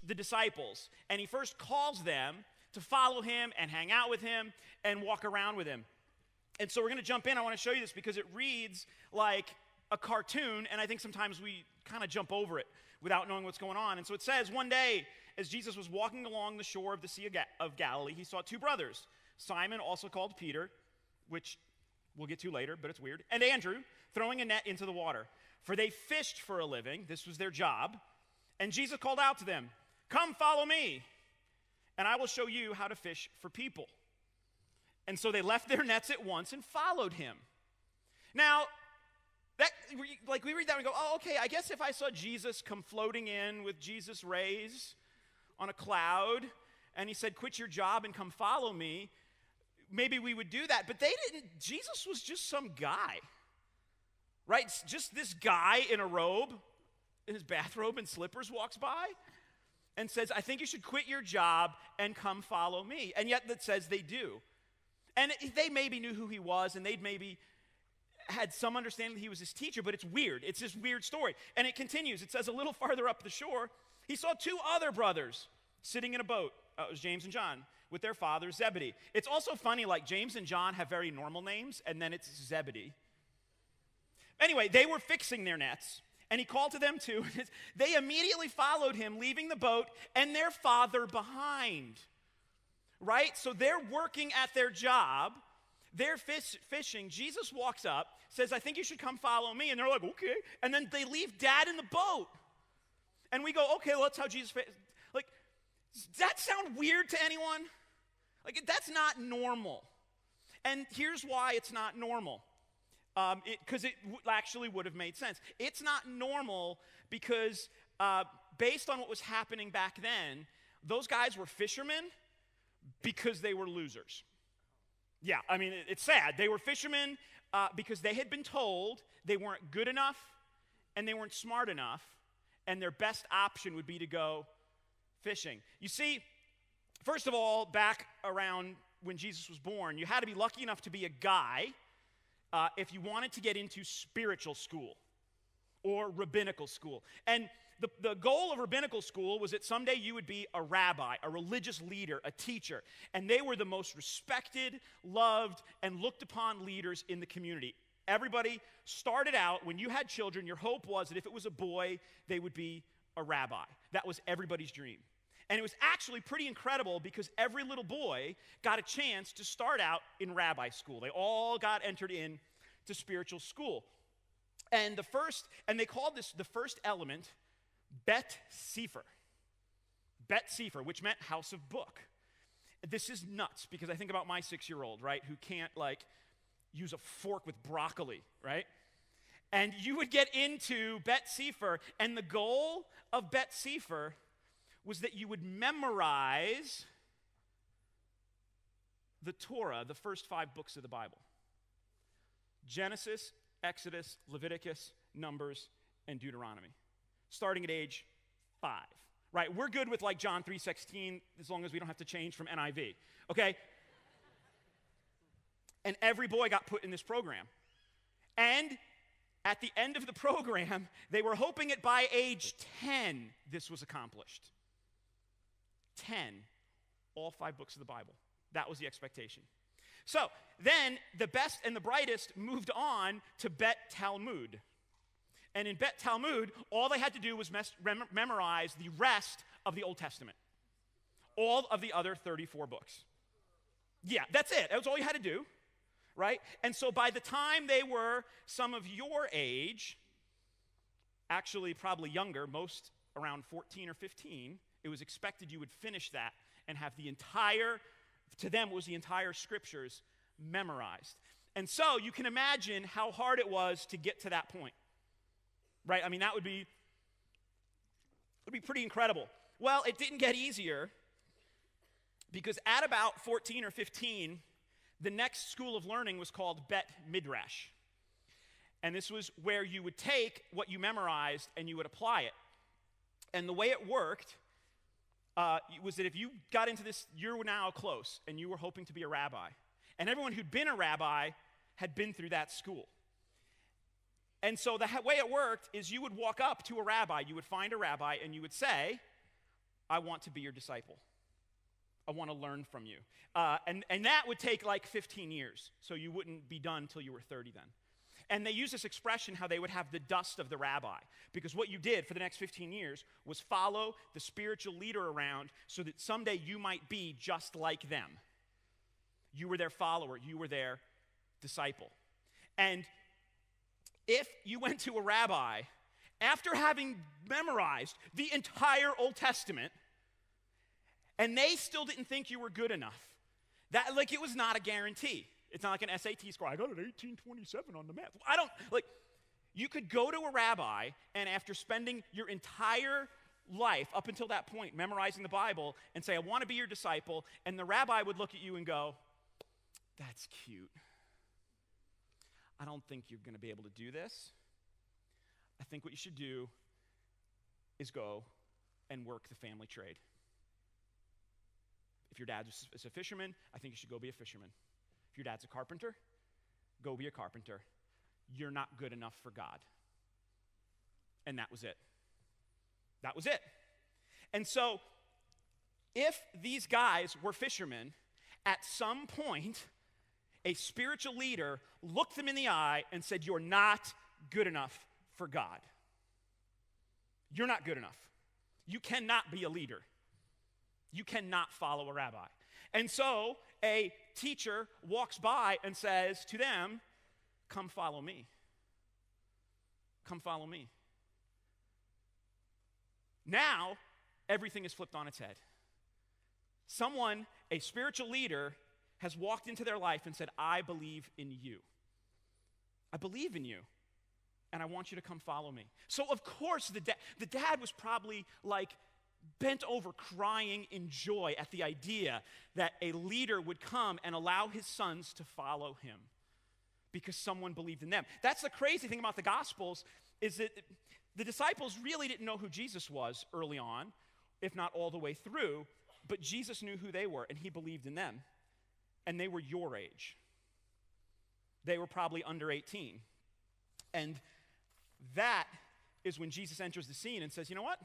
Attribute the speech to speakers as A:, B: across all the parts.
A: the disciples, and he first calls them to follow him and hang out with him and walk around with him. And so we're going to jump in. I want to show you this because it reads like a cartoon, and I think sometimes we kind of jump over it without knowing what's going on. And so it says, one day, as Jesus was walking along the shore of the Sea of Galilee, he saw two brothers, Simon, also called Peter, which we'll get to later, but it's weird, and Andrew, throwing a net into the water. For they fished for a living. This was their job. And Jesus called out to them, "Come, follow me, and I will show you how to fish for people." And so they left their nets at once and followed him. Now, we read that and go, oh, okay, I guess if I saw Jesus come floating in with Jesus' rays on a cloud, and he said, "Quit your job and come follow me," maybe we would do that. But they didn't. Jesus was just some guy, right? Just this guy in a robe, in his bathrobe and slippers, walks by and says, "I think you should quit your job and come follow me." And yet that says they do. And they maybe knew who he was, and they'd maybe had some understanding that he was his teacher, but it's weird. It's this weird story. And it continues. It says a little farther up the shore, he saw two other brothers sitting in a boat. It was James and John, with their father Zebedee. It's also funny, like James and John have very normal names, and then it's Zebedee. Anyway, they were fixing their nets, and he called to them too. They immediately followed him, leaving the boat and their father behind. Right? So they're working at their job. They're fishing. Jesus walks up, says, "I think you should come follow me." And they're like, "Okay." And then they leave dad in the boat. And we go, okay, well, that's how Jesus like, does that sound weird to anyone? Like, that's not normal. And here's why it's not normal. Because it actually would have made sense. It's not normal because based on what was happening back then, those guys were fishermen because they were losers. Yeah, I mean, it's sad. They were fishermen because they had been told they weren't good enough and they weren't smart enough, and their best option would be to go fishing. You see, first of all, back around when Jesus was born, you had to be lucky enough to be a guy if you wanted to get into spiritual school or rabbinical school. And the goal of rabbinical school was that someday you would be a rabbi, a religious leader, a teacher. And they were the most respected, loved, and looked upon leaders in the community. Everybody started out, when you had children, your hope was that if it was a boy, they would be a rabbi. That was everybody's dream. And it was actually pretty incredible because every little boy got a chance to start out in rabbi school. They all got entered in to spiritual school. And they called this the first element Bet Sefer. Bet Sefer, which meant house of book. This is nuts because I think about my 6-year-old, right, who can't use a fork with broccoli, right? And you would get into Bet Sefer, and the goal of Bet Sefer was that you would memorize the Torah, the first 5 books of the Bible. Genesis, Exodus, Leviticus, Numbers, and Deuteronomy. Starting at age 5, right? We're good with John 3:16 as long as we don't have to change from NIV, okay? And every boy got put in this program. And at the end of the program, they were hoping that by age 10, this was accomplished. 10, all 5 books of the Bible. That was the expectation. So then the best and the brightest moved on to Bet Talmud. And in Bet Talmud, all they had to do was memorize the rest of the Old Testament. All of the other 34 books. Yeah, that's it. That was all you had to do, right? And so by the time they were some of your age, actually probably younger, most around 14 or 15, it was expected you would finish that and have the entire, to them it was the entire scriptures memorized. And so you can imagine how hard it was to get to that point. Right? I mean, that would be pretty incredible. Well, it didn't get easier because at about 14 or 15, the next school of learning was called Bet Midrash. And this was where you would take what you memorized and you would apply it. And the way it worked was that if you got into this, you're now close and you were hoping to be a rabbi. And everyone who'd been a rabbi had been through that school. And so the way it worked is you would walk up to a rabbi, you would find a rabbi, and you would say, I want to be your disciple. I want to learn from you. And that would take like 15 years, so you wouldn't be done until you were 30 then. And they use this expression how they would have the dust of the rabbi, because what you did for the next 15 years was follow the spiritual leader around so that someday you might be just like them. You were their follower. You were their disciple. And if you went to a rabbi after having memorized the entire Old Testament and they still didn't think you were good enough, that like it was not a guarantee. It's not like an SAT score. I got an 1827 on the math. You could go to a rabbi, and after spending your entire life up until that point memorizing the Bible and say, I want to be your disciple, and the rabbi would look at you and go, that's cute. I don't think you're going to be able to do this. I think what you should do is go and work the family trade. If your dad is a fisherman, I think you should go be a fisherman. If your dad's a carpenter, go be a carpenter. You're not good enough for God. And that was it. That was it. And so, if these guys were fishermen, at some point, a spiritual leader looked them in the eye and said, you're not good enough for God. You're not good enough. You cannot be a leader. You cannot follow a rabbi. And so a teacher walks by and says to them, come follow me. Come follow me. Now, everything is flipped on its head. Someone, a spiritual leader, has walked into their life and said, I believe in you. I believe in you, and I want you to come follow me. So, of course, the dad was probably like bent over crying in joy at the idea that a leader would come and allow his sons to follow him because someone believed in them. That's the crazy thing about the Gospels, is that the disciples really didn't know who Jesus was early on, if not all the way through, but Jesus knew who they were, and he believed in them. And they were your age. They were probably under 18. And that is when Jesus enters the scene and says, you know what?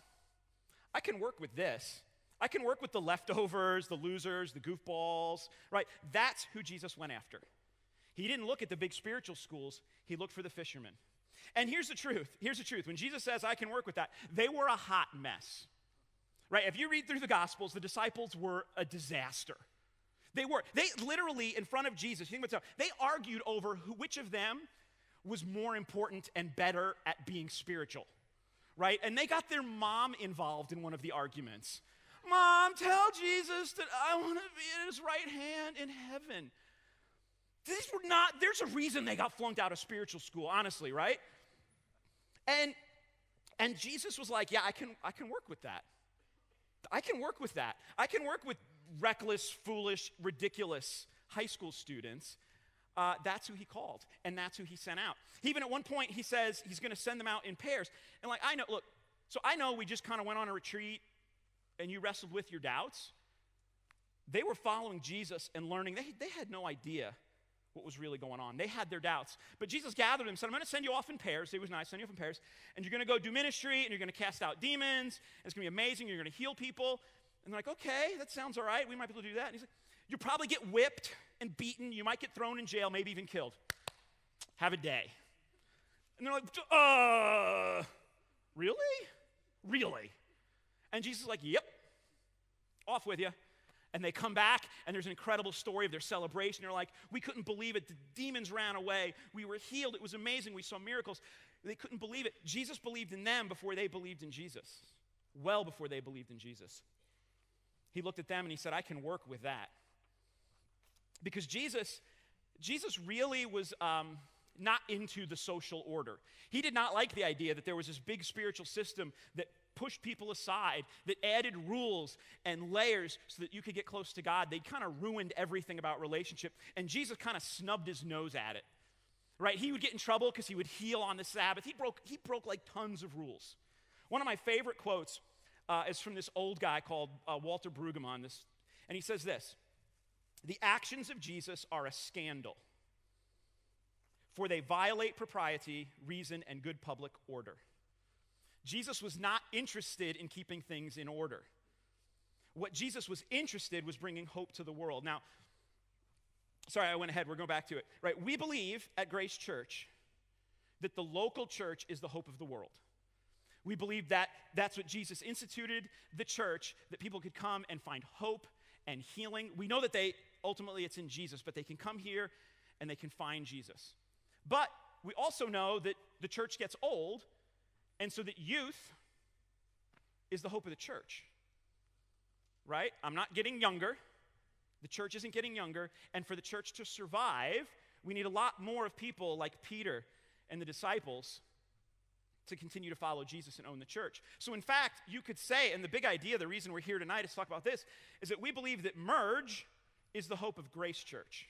A: I can work with this. I can work with the leftovers, the losers, the goofballs, right? That's who Jesus went after. He didn't look at the big spiritual schools. He looked for the fishermen. And here's the truth. Here's the truth. When Jesus says, I can work with that, they were a hot mess, right? If you read through the Gospels, the disciples were a disaster. They literally, in front of Jesus, you think about it, they argued over which of them was more important and better at being spiritual, right? And they got their mom involved in one of the arguments. Mom, tell Jesus that I want to be at his right hand in heaven. There's a reason they got flunked out of spiritual school, honestly, right? And Jesus was like, yeah, I can work with that. I can work with that. I can work with reckless, foolish, ridiculous high school students. That's who he called, and that's who he sent out. Even at one point, he says he's going to send them out in pairs. And I know we just kind of went on a retreat, and you wrestled with your doubts. They were following Jesus and learning. They had no idea what was really going on. They had their doubts. But Jesus gathered them and said, I'm going to send you off in pairs. He was nice, send you off in pairs. And you're going to go do ministry, and you're going to cast out demons. And it's going to be amazing. You're going to heal people. And they're like, okay, that sounds all right. We might be able to do that. And he's like, you'll probably get whipped and beaten. You might get thrown in jail, maybe even killed. Have a day. And they're like, really? Really? And Jesus is like, yep, off with you. And they come back, and there's an incredible story of their celebration. They're like, we couldn't believe it. The demons ran away. We were healed. It was amazing. We saw miracles. They couldn't believe it. Jesus believed in them before they believed in Jesus. Well before they believed in Jesus. He looked at them, and he said, I can work with that. Because Jesus really was not into the social order. He did not like the idea that there was this big spiritual system that pushed people aside, that added rules and layers so that you could get close to God. They kind of ruined everything about relationship, and Jesus kind of snubbed his nose at it, right? He would get in trouble because he would heal on the Sabbath. He broke like tons of rules. One of my favorite quotes is from this old guy called Walter Brueggemann, and he says this: the actions of Jesus are a scandal, for they violate propriety, reason, and good public order. Jesus was not interested in keeping things in order. What Jesus was interested was bringing hope to the world. Now, sorry, I went ahead. We're going back to it. Right? We believe at Grace Church that the local church is the hope of the world. We believe that that's what Jesus instituted, the church, that people could come and find hope and healing. We know that ultimately it's in Jesus, but they can come here and they can find Jesus. But we also know that the church gets old, and so that youth is the hope of the church. Right? I'm not getting younger. The church isn't getting younger. And for the church to survive, we need a lot more of people like Peter and the disciples to continue to follow Jesus and own the church. So in fact, you could say, and the big idea, the reason we're here tonight is to talk about this, is that we believe that Merge is the hope of Grace Church.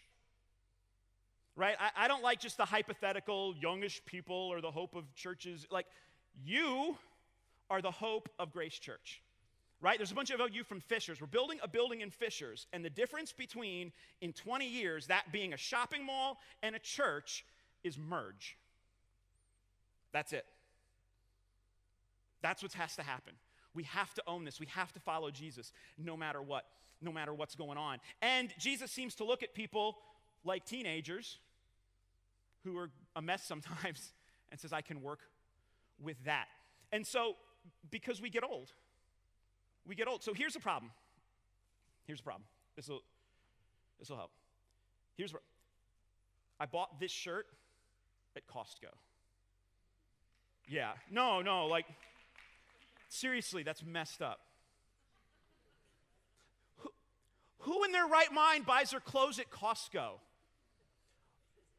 A: Right? I don't like just the hypothetical youngish people or the hope of churches. Like, you are the hope of Grace Church. Right? There's a bunch of you from Fishers. We're building a building in Fishers, and the difference between, in 20 years, that being a shopping mall and a church is Merge. That's it. That's what has to happen. We have to own this. We have to follow Jesus no matter what, no matter what's going on. And Jesus seems to look at people like teenagers who are a mess sometimes and says, I can work with that. And so, because we get old, So here's the problem. This will help. I bought this shirt at Costco. Yeah. No, like, seriously, that's messed up. Who in their right mind buys their clothes at Costco?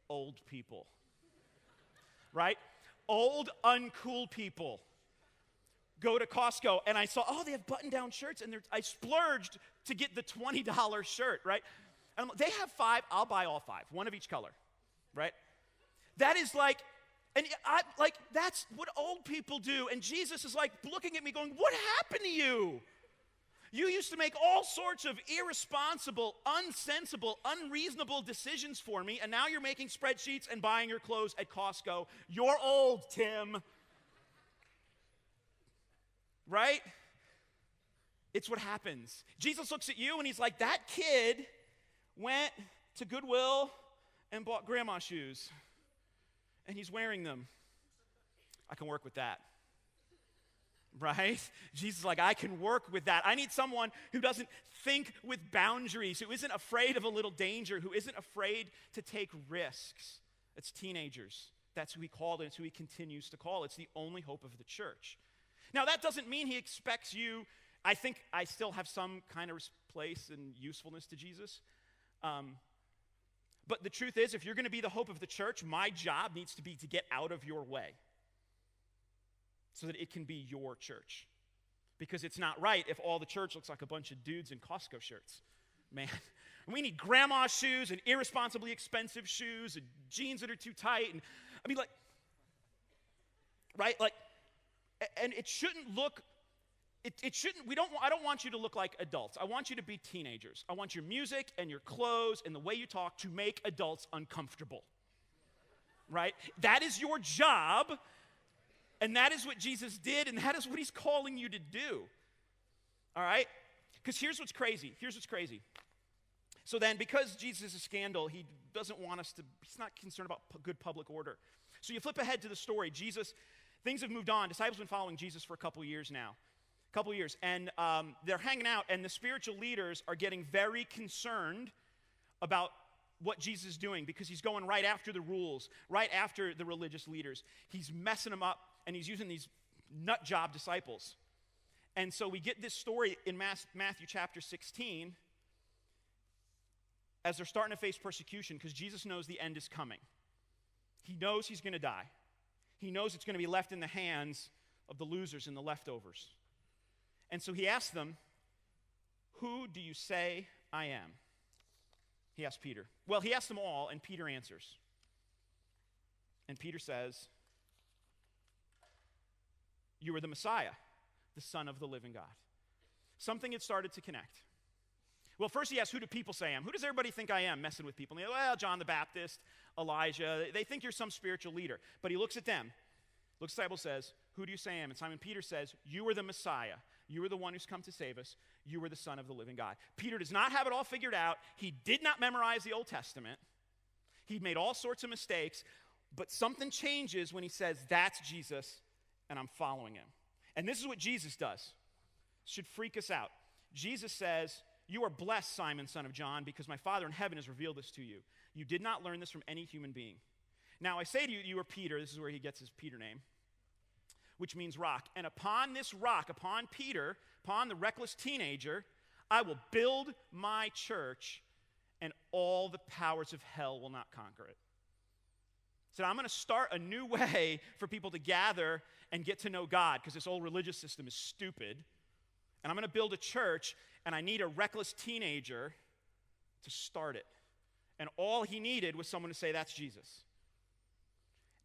A: Old people. Right? Old, uncool people go to Costco, and I saw, they have button-down shirts, and I splurged to get the $20 shirt, right? And they have 5, I'll buy all 5, one of each color, right? That is like, that's what old people do, and Jesus is like looking at me going, what happened to you? You used to make all sorts of irresponsible, unsensible, unreasonable decisions for me, and now you're making spreadsheets and buying your clothes at Costco. You're old, Tim. Right? It's what happens. Jesus looks at you and he's like, that kid went to Goodwill and bought grandma shoes, and he's wearing them. I can work with that. Right? Jesus is like, I can work with that. I need someone who doesn't think with boundaries, who isn't afraid of a little danger, who isn't afraid to take risks. It's teenagers. That's who he called, and it's who he continues to call. It's the only hope of the church. Now, that doesn't mean he expects you. I think I still have some kind of place and usefulness to Jesus. But the truth is, if you're going to be the hope of the church, my job needs to be to get out of your way so that it can be your church. Because it's not right if all the church looks like a bunch of dudes in Costco shirts. Man, we need grandma shoes and irresponsibly expensive shoes and jeans that are too tight. And I mean, like, right? Like, and it shouldn't look, it shouldn't, I don't want you to look like adults. I want you to be teenagers. I want your music and your clothes and the way you talk to make adults uncomfortable. Right? That is your job, and that is what Jesus did, and that is what he's calling you to do. All right? Because here's what's crazy. So then, because Jesus is a scandal, he doesn't want us to, he's not concerned about good public order. So you flip ahead to the story. Things have moved on. Disciples have been following Jesus for a couple years now. And they're hanging out, and the spiritual leaders are getting very concerned about what Jesus is doing because he's going right after the rules, right after the religious leaders. He's messing them up, and he's using these nut job disciples. And so we get this story in Matthew chapter 16 as they're starting to face persecution because Jesus knows the end is coming. He knows he's going to die. He knows it's going to be left in the hands of the losers and the leftovers. And so he asks them, who do you say I am? He asked Peter. Well, he asked them all, and Peter answers. And Peter says, you are the Messiah, the Son of the living God. Something had started to connect. Well, first he asked, who do people say I am? Who does everybody think I am? Messing with people. And they go, well, John the Baptist, Elijah. They think you're some spiritual leader. But he looks at them. Looks at the disciple, says, who do you say I am? And Simon Peter says, you are the Messiah. You are the one who's come to save us. you are the Son of the living God. Peter does not have it all figured out. He did not memorize the Old Testament. He made all sorts of mistakes, but something changes when he says, that's Jesus, and I'm following him. And this is what Jesus does. It should freak us out. Jesus says, you are blessed, Simon, son of John, because my Father in heaven has revealed this to you. You did not learn this from any human being. Now, I say to you, you are Peter. This is where he gets his Peter name, which means rock. And upon this rock, upon Peter, upon the reckless teenager, I will build my church, and all the powers of hell will not conquer it. So I'm going to start a new way for people to gather and get to know God, because this old religious system is stupid. And I'm going to build a church, and I need a reckless teenager to start it. And all he needed was someone to say, that's Jesus.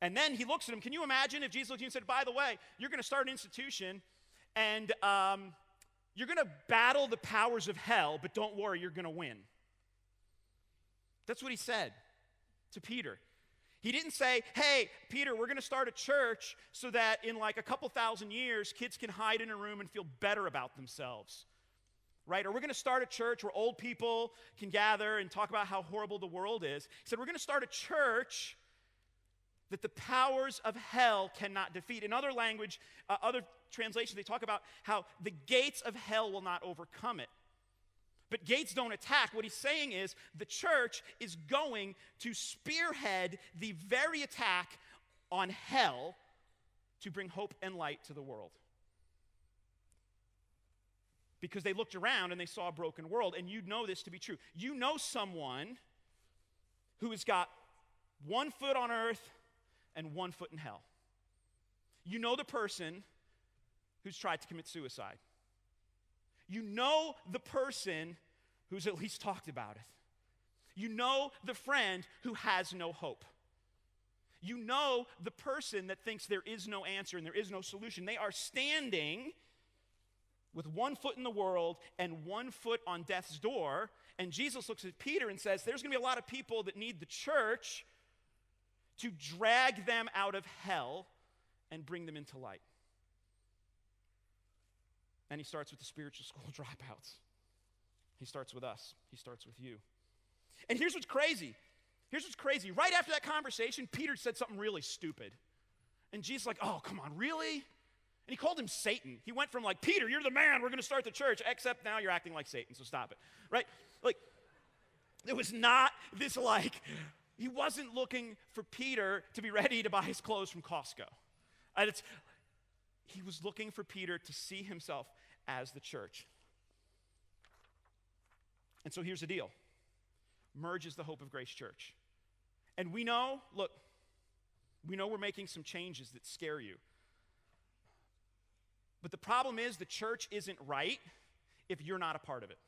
A: And then he looks at him. Can you imagine if Jesus looked at you and said, by the way, you're going to start an institution, and you're going to battle the powers of hell, but don't worry, you're going to win. That's what he said to Peter. He didn't say, hey, Peter, we're going to start a church so that in like a couple thousand years, kids can hide in a room and feel better about themselves. Right? Or we're going to start a church where old people can gather and talk about how horrible the world is. He said, we're going to start a church that the powers of hell cannot defeat. In other language, other translations, they talk about how the gates of hell will not overcome it. But gates don't attack. What he's saying is the church is going to spearhead the very attack on hell to bring hope and light to the world. Because they looked around and they saw a broken world, and you know this to be true. You know someone who has got 1 foot on earth and 1 foot in hell. You know the person who's tried to commit suicide. You know the person who's at least talked about it. You know the friend who has no hope. You know the person that thinks there is no answer and there is no solution. They are standing with 1 foot in the world and 1 foot on death's door. And Jesus looks at Peter and says, there's going to be a lot of people that need the church to drag them out of hell and bring them into light. And he starts with the spiritual school dropouts. He starts with us. He starts with you. And here's what's crazy. Here's what's crazy. Right after that conversation, Peter said something really stupid. And Jesus like, oh, come on, really? And he called him Satan. He went from like, Peter, you're the man, we're going to start the church, except now you're acting like Satan, so stop it. Right? Like, it was not this like, he wasn't looking for Peter to be ready to buy his clothes from Costco. He was looking for Peter to see himself as the church. And so here's the deal. Merge is the Hope of Grace Church. And we know, look, we know we're making some changes that scare you. But the problem is the church isn't right if you're not a part of it.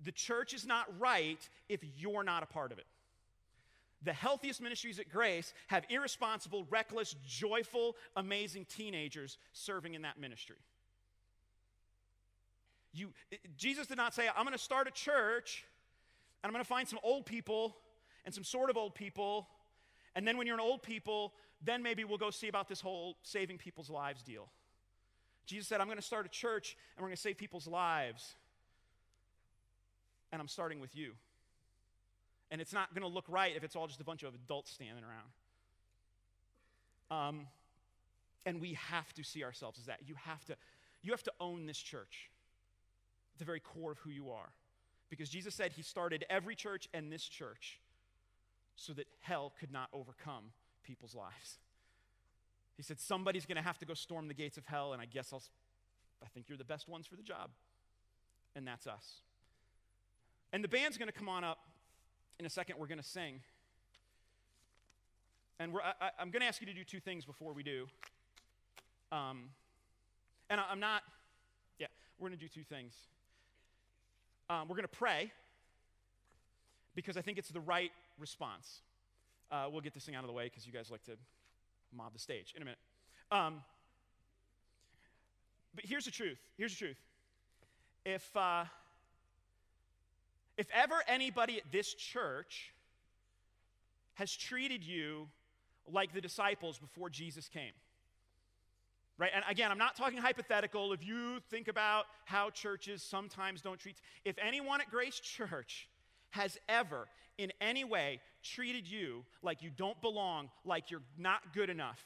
A: The church is not right if you're not a part of it. The healthiest ministries at Grace have irresponsible, reckless, joyful, amazing teenagers serving in that ministry. Jesus did not say, I'm going to start a church, and I'm going to find some old people and some sort of old people, and then when you're an old people, then maybe we'll go see about this whole saving people's lives deal. Jesus said, I'm going to start a church, and we're going to save people's lives, and I'm starting with you. And it's not going to look right if it's all just a bunch of adults standing around. And we have to see ourselves as that. You have to own this church at the very core of who you are. Because Jesus said he started every church and this church so that hell could not overcome people's lives. He said somebody's going to have to go storm the gates of hell, and I think you're the best ones for the job. And that's us. And the band's going to come on up. In a second, we're going to sing. And I'm going to ask you to do two things before we do. We're going to do two things. We're going to pray because I think it's the right response. We'll get this thing out of the way because you guys like to mob the stage in a minute. But here's the truth. If ever anybody at this church has treated you like the disciples before Jesus came, right? And again, I'm not talking hypothetical. If you think about how churches sometimes don't treat, if anyone at Grace Church has ever in any way treated you like you don't belong, like you're not good enough,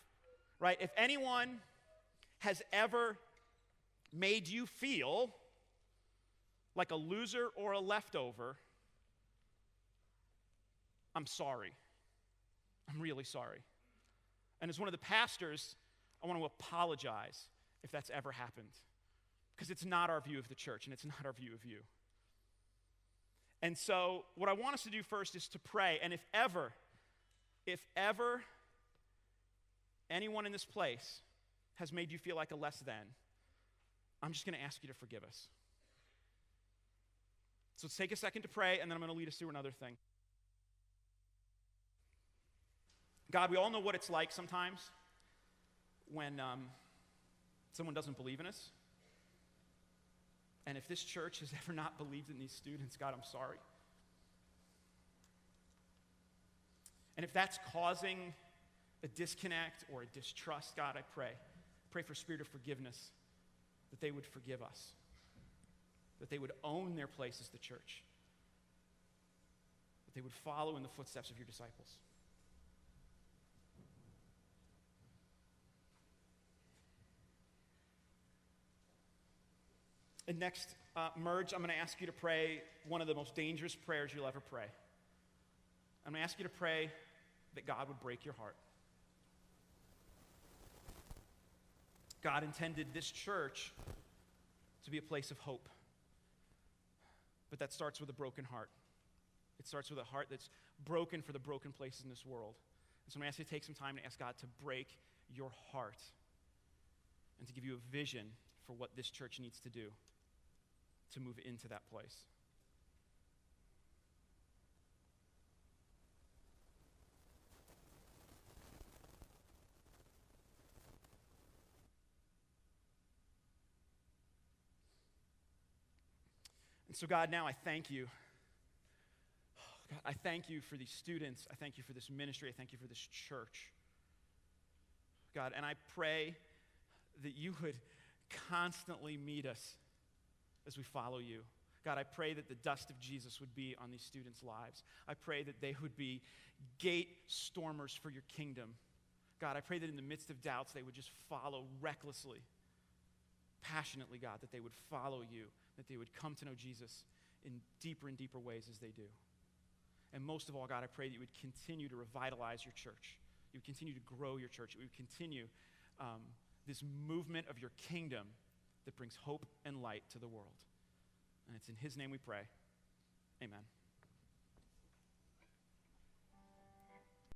A: right? If anyone has ever made you feel like a loser or a leftover, I'm sorry. I'm really sorry. And as one of the pastors, I want to apologize if that's ever happened, because it's not our view of the church and it's not our view of you. And so what I want us to do first is to pray. And if ever anyone in this place has made you feel like a less than, I'm just going to ask you to forgive us. So let's take a second to pray, and then I'm going to lead us through another thing. God, we all know what it's like sometimes when someone doesn't believe in us. And if this church has ever not believed in these students, God, I'm sorry. And if that's causing a disconnect or a distrust, God, I pray for a spirit of forgiveness, that they would forgive us, that they would own their place as the church, that they would follow in the footsteps of your disciples. And next, Merge, I'm going to ask you to pray one of the most dangerous prayers you'll ever pray. I'm going to ask you to pray that God would break your heart. God intended this church to be a place of hope. But that starts with a broken heart. It starts with a heart that's broken for the broken places in this world. And so I'm going to ask you to take some time to ask God to break your heart and to give you a vision for what this church needs to do to move into that place. And so, God, now I thank you. God, I thank you for these students. I thank you for this ministry. I thank you for this church. God, and I pray that you would constantly meet us as we follow you. God, I pray that the dust of Jesus would be on these students' lives. I pray that they would be gate stormers for your kingdom. God, I pray that in the midst of doubts, they would just follow recklessly, passionately, God, that they would follow you, that they would come to know Jesus in deeper and deeper ways as they do. And most of all, God, I pray that you would continue to revitalize your church. You would continue to grow your church. You would continue this movement of your kingdom that brings hope and light to the world. And it's in his name we pray. Amen.